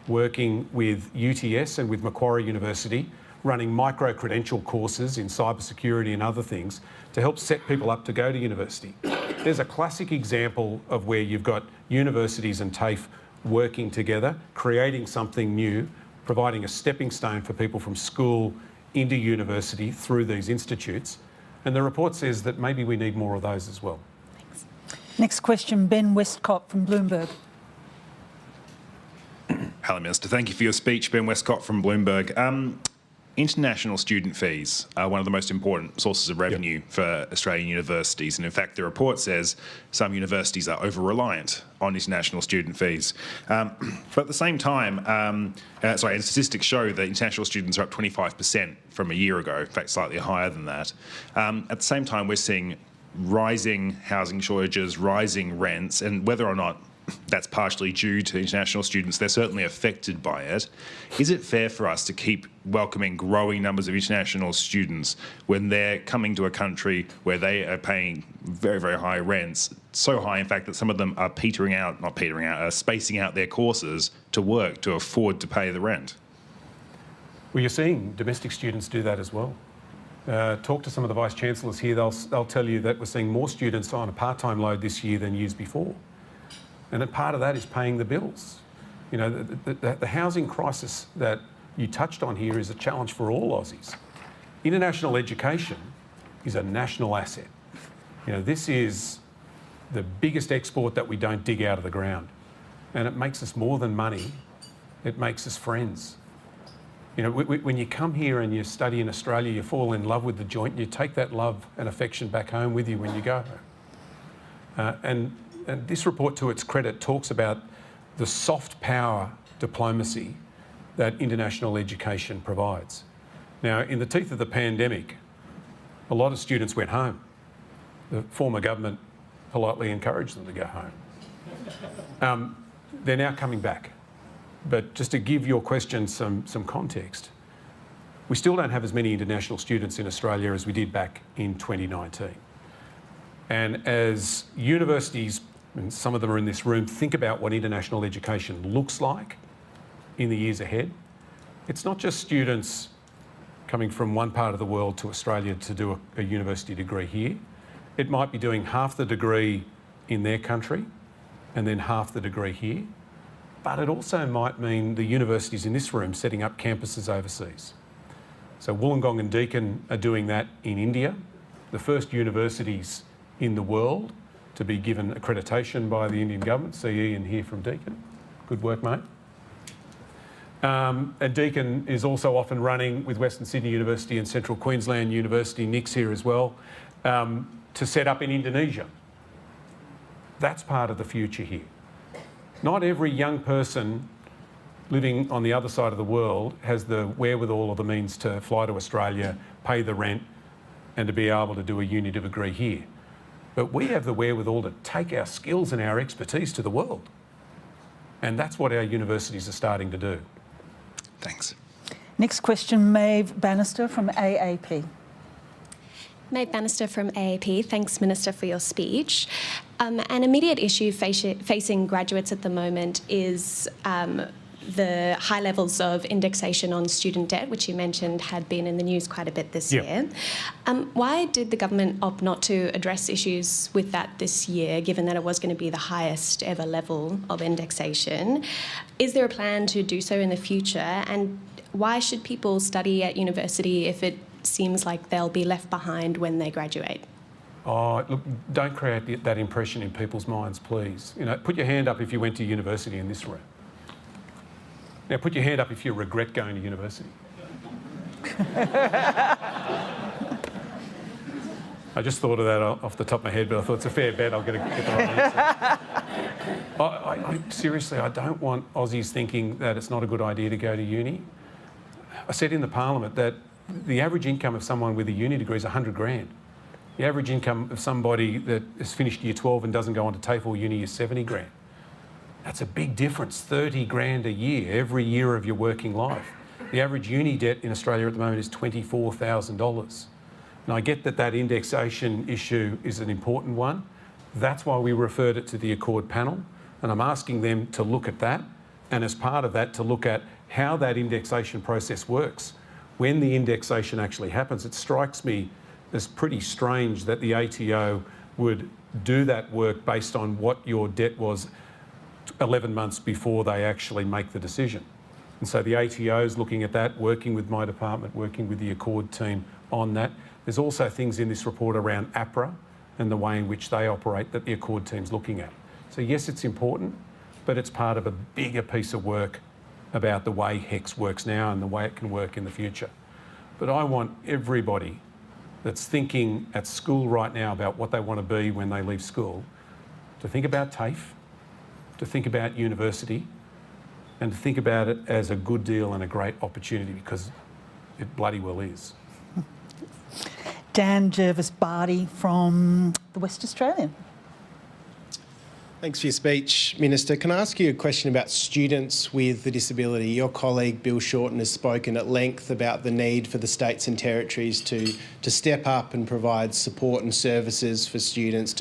Speaker 3: working with UTS and with Macquarie University, running micro-credential courses in cybersecurity and other things to help set people up to go to university. There's a classic example of where you've got universities and TAFE working together, creating something new, providing a stepping stone for people from school into university through these institutes. And the report says that maybe we need more of those as well.
Speaker 9: Thanks.
Speaker 2: Next question, Ben Westcott from Bloomberg.
Speaker 10: Hello, Minister. Thank you for your speech. Ben Westcott from Bloomberg. International student fees are one of the most important sources of revenue for Australian universities. And in fact, the report says some universities are over-reliant on international student fees. But at the same time, and statistics show that international students are up 25% from a year ago, in fact, slightly higher than that. At the same time, we're seeing rising housing shortages, rising rents, and whether or not that's partially due to international students, they're certainly affected by it. Is it fair for us to keep welcoming growing numbers of international students when they're coming to a country where they are paying very, very high rents, so high in fact that some of them are spacing out their courses to work to afford to pay the rent?
Speaker 3: Well, you're seeing domestic students do that as well. Talk to some of the Vice-Chancellors here, they'll tell you that we're seeing more students on a part-time load this year than years before. And a part of that is paying the bills. You know, the housing crisis that you touched on here is a challenge for all Aussies. International education is a national asset. You know, this is the biggest export that we don't dig out of the ground. And it makes us more than money, it makes us friends. You know, when you come here and you study in Australia, you fall in love with the joint, you take that love and affection back home with you when you go home. And this report, to its credit, talks about the soft power diplomacy that international education provides. Now, in the teeth of the pandemic, a lot of students went home. The former government politely encouraged them to go home. They're now coming back. But just to give your question some context, we still don't have as many international students in Australia as we did back in 2019. And as universities, and some of them are in this room, think about what international education looks like in the years ahead. It's not just students coming from one part of the world to Australia to do a university degree here. It might be doing half the degree in their country and then half the degree here. But it also might mean the universities in this room setting up campuses overseas. So Wollongong and Deakin are doing that in India, the first universities in the world to be given accreditation by the Indian government. See Ian here from Deakin. Good work, mate. And Deakin is also off and running with Western Sydney University and Central Queensland University, Nick's here as well, to set up in Indonesia. That's part of the future here. Not every young person living on the other side of the world has the wherewithal or the means to fly to Australia, pay the rent, and to be able to do a uni degree here. But we have the wherewithal to take our skills and our expertise to the world. And that's what our universities are starting to do.
Speaker 10: Thanks.
Speaker 2: Next question, Maeve Bannister from AAP.
Speaker 11: Maeve Bannister from AAP. Thanks, Minister, for your speech. An immediate issue facing graduates at the moment is the high levels of indexation on student debt, which you mentioned had been in the news quite a bit this year. Why did the government opt not to address issues with that this year, given that it was going to be the highest ever level of indexation? Is there a plan to do so in the future? And why should people study at university if it seems like they'll be left behind when they graduate?
Speaker 3: Oh, look, don't create that impression in people's minds, please. You know, put your hand up if you went to university in this room. Now, put your hand up if you regret going to university. I just thought of that off the top of my head, but I thought it's a fair bet I'll get the right answer. Seriously, I don't want Aussies thinking that it's not a good idea to go to uni. I said in the Parliament that the average income of someone with a uni degree is 100 grand. The average income of somebody that has finished year 12 and doesn't go on to TAFE or uni is 70 grand. That's a big difference, 30 grand a year, every year of your working life. The average uni debt in Australia at the moment is $24,000. And I get that indexation issue is an important one. That's why we referred it to the Accord panel. And I'm asking them to look at that. And as part of that, to look at how that indexation process works. When the indexation actually happens, it strikes me as pretty strange that the ATO would do that work based on what your debt was 11 months before they actually make the decision. And so the ATO is looking at that, working with my department, working with the Accord team on that. There's also things in this report around APRA and the way in which they operate that the Accord team's looking at. So yes, it's important, but it's part of a bigger piece of work about the way HECS works now and the way it can work in the future. But I want everybody that's thinking at school right now about what they want to be when they leave school to think about TAFE, to think about university, and to think about it as a good deal and a great opportunity, because it bloody well is.
Speaker 2: Dan Jervis-Barty from the West Australian.
Speaker 12: Thanks for your speech, Minister. Can I ask you a question about students with a disability? Your colleague Bill Shorten has spoken at length about the need for the states and territories to step up and provide support and services for students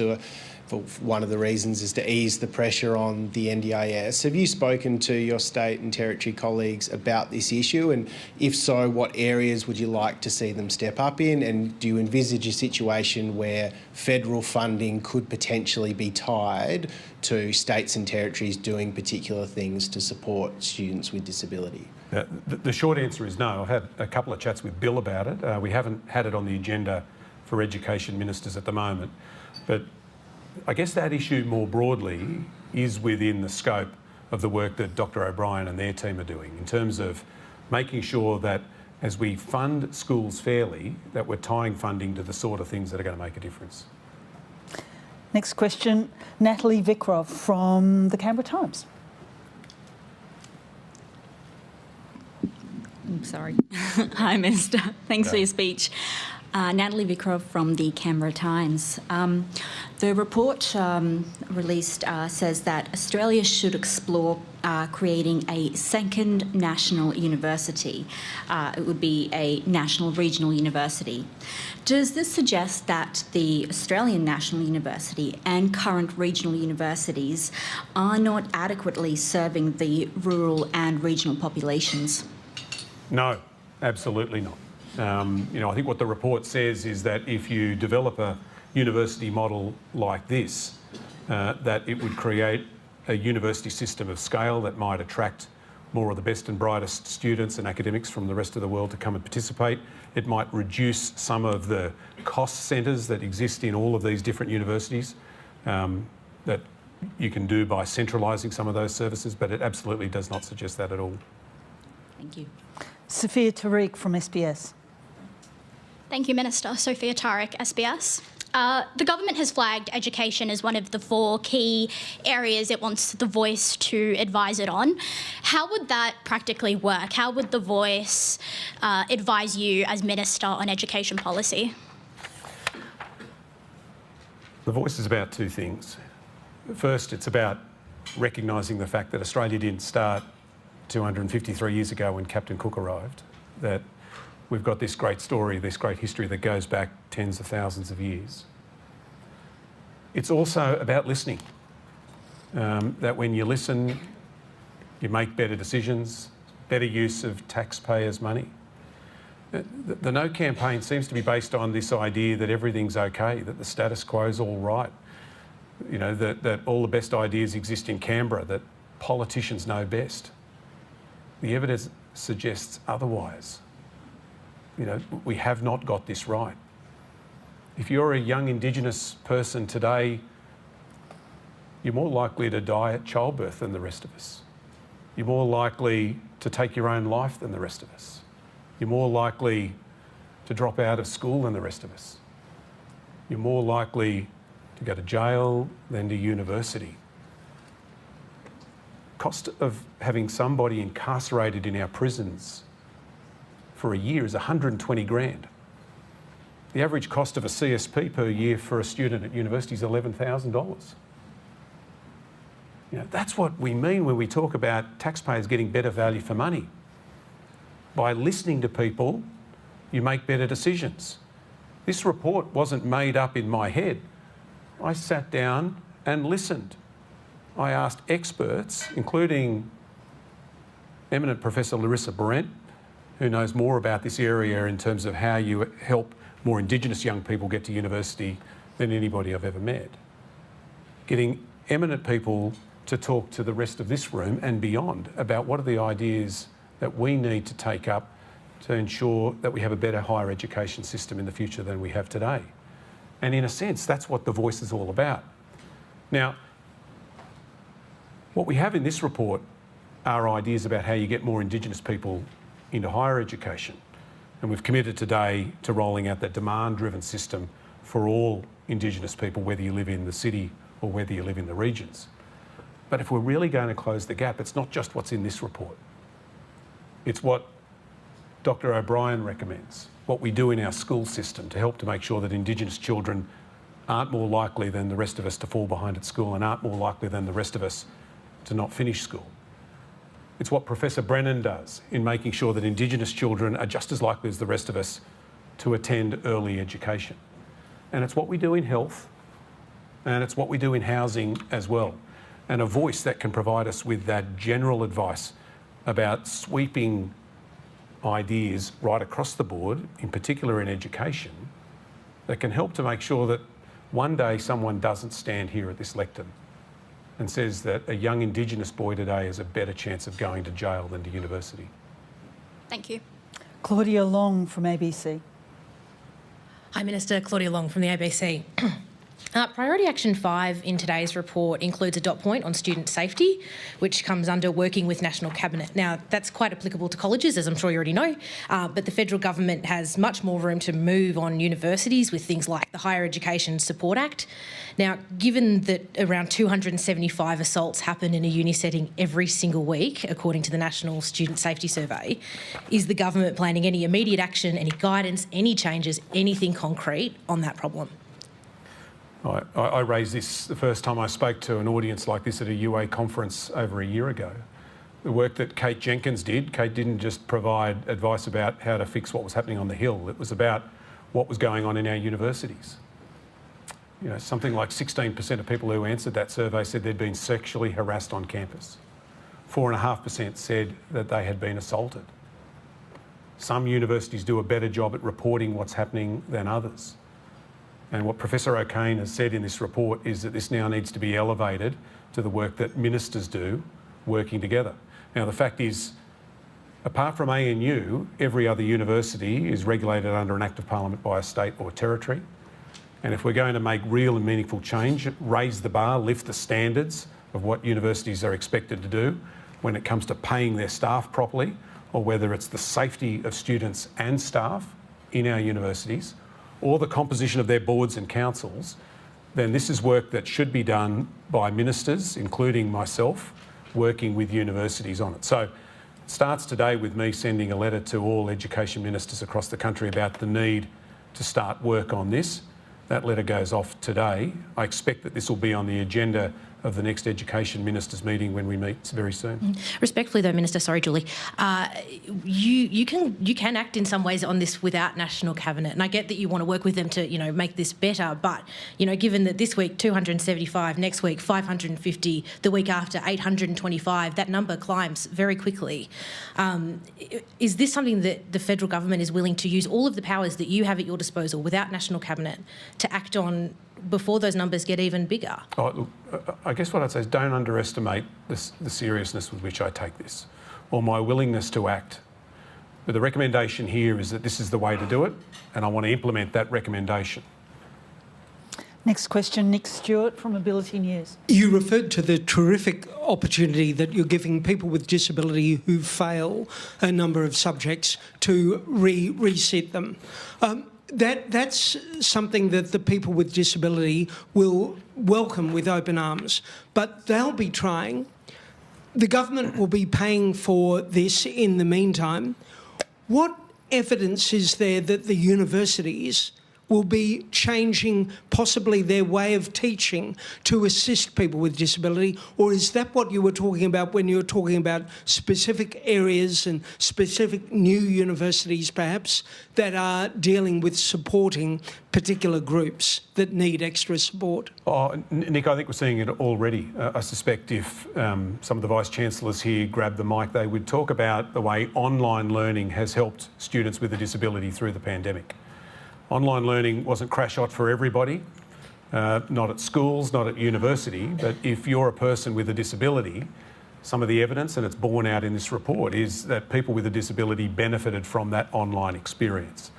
Speaker 12: for one of the reasons is to ease the pressure on the NDIS. Have you spoken to your state and territory colleagues about this issue? And if so, what areas would you like to see them step up in? And do you envisage a situation where federal funding could potentially be tied to states and territories doing particular things to support students with disability?
Speaker 3: The short answer is no. I've had a couple of chats with Bill about it. We haven't had it on the agenda for education ministers at the moment, but I guess that issue more broadly is within the scope of the work that Dr O'Brien and their team are doing in terms of making sure that as we fund schools fairly, that we're tying funding to the sort of things that are going to make a difference.
Speaker 2: Next question, Natalie Vikrov from the Canberra Times.
Speaker 13: I'm sorry. Hi, Minister. Thanks for your speech. Natalie Vikrov from the Canberra Times. The report released says that Australia should explore creating a second national university. It would be a national regional university. Does this suggest that the Australian National University and current regional universities are not adequately serving the rural and regional populations?
Speaker 3: No, absolutely not. I think what the report says is that if you develop a university model like this, that it would create a university system of scale that might attract more of the best and brightest students and academics from the rest of the world to come and participate. It might reduce some of the cost centres that exist in all of these different universities that you can do by centralising some of those services, but it absolutely does not suggest that at all.
Speaker 13: Thank you.
Speaker 2: Sophia Tariq from SBS.
Speaker 14: Thank you, Minister. Sophia Tariq, SBS. The government has flagged education as one of the 4 key areas it wants The Voice to advise it on. How would that practically work? How would The Voice advise you as Minister on education policy?
Speaker 3: The Voice is about 2 things. First, it's about recognising the fact that Australia didn't start 253 years ago when Captain Cook arrived, that we've got this great story, this great history that goes back tens of thousands of years. It's also about listening, that when you listen, you make better decisions, better use of taxpayers' money. The No campaign seems to be based on this idea that everything's okay, that the status quo is all right, that all the best ideas exist in Canberra, that politicians know best. The evidence suggests otherwise. We have not got this right. If you're a young Indigenous person today, you're more likely to die at childbirth than the rest of us. You're more likely to take your own life than the rest of us. You're more likely to drop out of school than the rest of us. You're more likely to go to jail than to university. Cost of having somebody incarcerated in our prisons for a year is 120 grand. The average cost of a CSP per year for a student at university is $11,000. That's what we mean when we talk about taxpayers getting better value for money. By listening to people, you make better decisions. This report wasn't made up in my head. I sat down and listened. I asked experts, including eminent Professor Larissa Brent, who knows more about this area in terms of how you help more Indigenous young people get to university than anybody I've ever met. Getting eminent people to talk to the rest of this room and beyond about what are the ideas that we need to take up to ensure that we have a better higher education system in the future than we have today. And in a sense, that's what the voice is all about. Now, what we have in this report are ideas about how you get more Indigenous people into higher education. And we've committed today to rolling out that demand-driven system for all Indigenous people, whether you live in the city or whether you live in the regions. But if we're really going to close the gap, it's not just what's in this report. It's what Dr. O'Brien recommends, what we do in our school system to help to make sure that Indigenous children aren't more likely than the rest of us to fall behind at school and aren't more likely than the rest of us to not finish school. It's what Professor Brennan does in making sure that Indigenous children are just as likely as the rest of us to attend early education. And it's what we do in health, and it's what we do in housing as well. And a voice that can provide us with that general advice about sweeping ideas right across the board, in particular in education, that can help to make sure that one day someone doesn't stand here at this lectern and says that a young Indigenous boy today has a better chance of going to jail than to university.
Speaker 14: Thank you.
Speaker 2: Claudia Long from ABC.
Speaker 15: Hi, Minister. Claudia Long from the ABC. Priority Action 5 in today's report includes a dot point on student safety, which comes under working with National Cabinet. Now, that's quite applicable to colleges, as I'm sure you already know, but the federal government has much more room to move on universities with things like the Higher Education Support Act. Now, given that around 275 assaults happen in a uni setting every single week, according to the National Student Safety Survey, is the government planning any immediate action, any guidance, any changes, anything concrete on that problem?
Speaker 3: I raised this the first time I spoke to an audience like this at a UA conference over a year ago. The work that Kate Jenkins did, Kate didn't just provide advice about how to fix what was happening on the Hill, it was about what was going on in our universities. You know, something like 16% of people who answered that survey said they'd been sexually harassed on campus. 4.5% said that they had been assaulted. Some universities do a better job at reporting what's happening than others. And what Professor O'Kane has said in this report is that this now needs to be elevated to the work that ministers do working together. Now, the fact is, apart from ANU, every other university is regulated under an Act of Parliament by a state or territory. And if we're going to make real and meaningful change, raise the bar, lift the standards of what universities are expected to do when it comes to paying their staff properly, or whether it's the safety of students and staff in our universities, or the composition of their boards and councils, then this is work that should be done by ministers, including myself, working with universities on it. So it starts today with me sending a letter to all education ministers across the country about the need to start work on this. That letter goes off today. I expect that this will be on the agenda of the next Education Ministers meeting when we meet very soon.
Speaker 15: Respectfully though, Minister, sorry Julie, you can act in some ways on this without National Cabinet, and I get that you want to work with them to make this better, but given that this week 275, next week 550, the week after 825, that number climbs very quickly. Is this something that the federal government is willing to use all of the powers that you have at your disposal without National Cabinet to act on before those numbers get even bigger?
Speaker 3: Look, I guess what I'd say is don't underestimate the seriousness with which I take this, or my willingness to act. But the recommendation here is that this is the way to do it, and I want to implement that recommendation.
Speaker 2: Next question, Nick Stewart from Ability News.
Speaker 16: You referred to the terrific opportunity that you're giving people with disability who fail a number of subjects to reset them. That's something that the people with disability will welcome with open arms, but they'll be trying. The government will be paying for this in the meantime. What evidence is there that the universities will be changing possibly their way of teaching to assist people with disability, or is that what you were talking about when you were talking about specific areas and specific new universities perhaps that are dealing with supporting particular groups that need extra support?
Speaker 3: Nick, I think we're seeing it already. I suspect if some of the Vice-Chancellors here grabbed the mic, they would talk about the way online learning has helped students with a disability through the pandemic. Online learning wasn't crash hot for everybody, not at schools, not at university, but if you're a person with a disability, some of the evidence, and it's borne out in this report, is that people with a disability benefited from that online experience.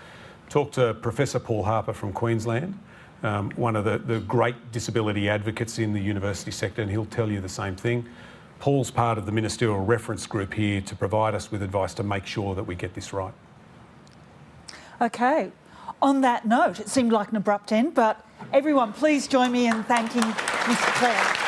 Speaker 3: Talk to Professor Paul Harper from Queensland, one of the great disability advocates in the university sector, and he'll tell you the same thing. Paul's part of the ministerial reference group here to provide us with advice to make sure that we get this right.
Speaker 2: Okay. On that note, it seemed like an abrupt end, but everyone, please join me in thanking Mr. Clare.